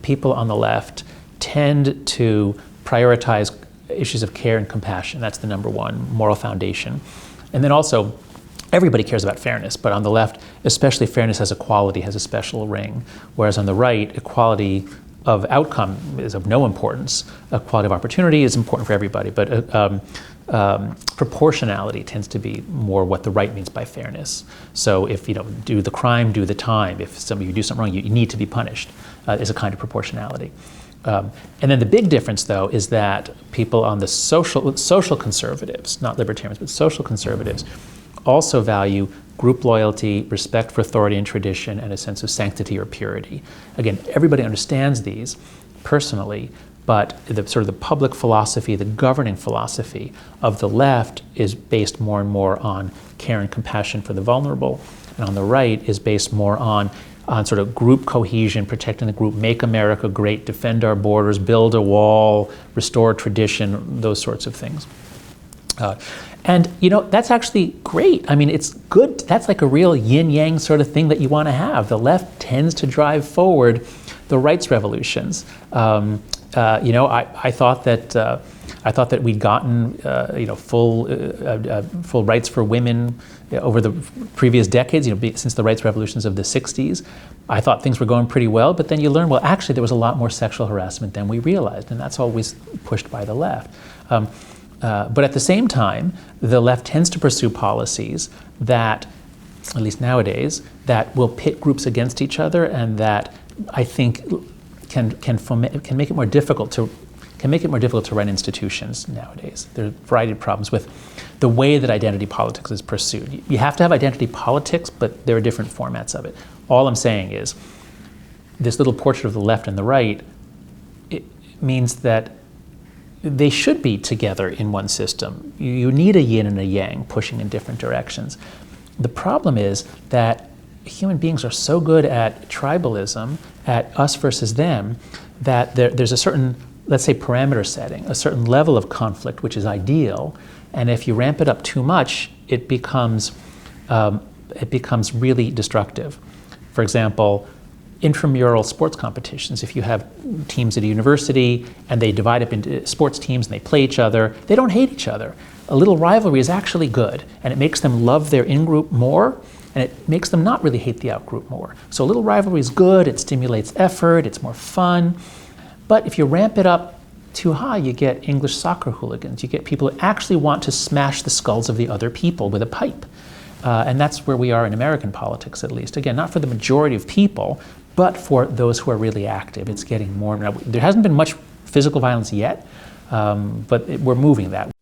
people on the left tend to prioritize issues of care and compassion. That's the number one moral foundation. And then also, everybody cares about fairness, but on the left, especially fairness as equality has a special ring, whereas on the right, equality of outcome is of no importance. Equality of opportunity is important for everybody, but proportionality tends to be more what the right means by fairness. So if you do the crime, do the time. If some of you do something wrong, you need to be punished, is a kind of proportionality. And then the big difference, though, is that people on the social conservatives, not libertarians, but social conservatives, also value group loyalty, respect for authority and tradition, and a sense of sanctity or purity. Again, everybody understands these personally, but the sort of the public philosophy, the governing philosophy of the left is based more and more on care and compassion for the vulnerable, and on the right is based more on sort of group cohesion, protecting the group, make America great, defend our borders, build a wall, restore tradition, those sorts of things. And that's actually great. I mean, it's good. That's like a real yin-yang sort of thing that you want to have. The left tends to drive forward the rights revolutions. I thought that we'd gotten full rights for women over the previous decades. Since the rights revolutions of the '60s, I thought things were going pretty well. But then you learn, well, actually, there was a lot more sexual harassment than we realized, and that's always pushed by the left. But at the same time, the left tends to pursue policies that, at least nowadays, that will pit groups against each other, and that I think can make it more difficult to run institutions nowadays. There are a variety of problems with the way that identity politics is pursued. You have to have identity politics, but there are different formats of it. All I'm saying is, this little portrait of the left and the right, it means that they should be together in one system. You need a yin and a yang pushing in different directions. The problem is that human beings are so good at tribalism, at us versus them, that there's a certain, let's say, parameter setting, a certain level of conflict which is ideal, and if you ramp it up too much, it becomes really destructive. For example, intramural sports competitions. If you have teams at a university and they divide up into sports teams and they play each other, they don't hate each other. A little rivalry is actually good, and it makes them love their in-group more, and it makes them not really hate the out-group more. So a little rivalry is good, it stimulates effort, it's more fun. But if you ramp it up too high, you get English soccer hooligans. You get people who actually want to smash the skulls of the other people with a pipe. And that's where we are in American politics, at least. Again, not for the majority of people, but for those who are really active. It's getting more and more. There hasn't been much physical violence yet, but we're moving that way.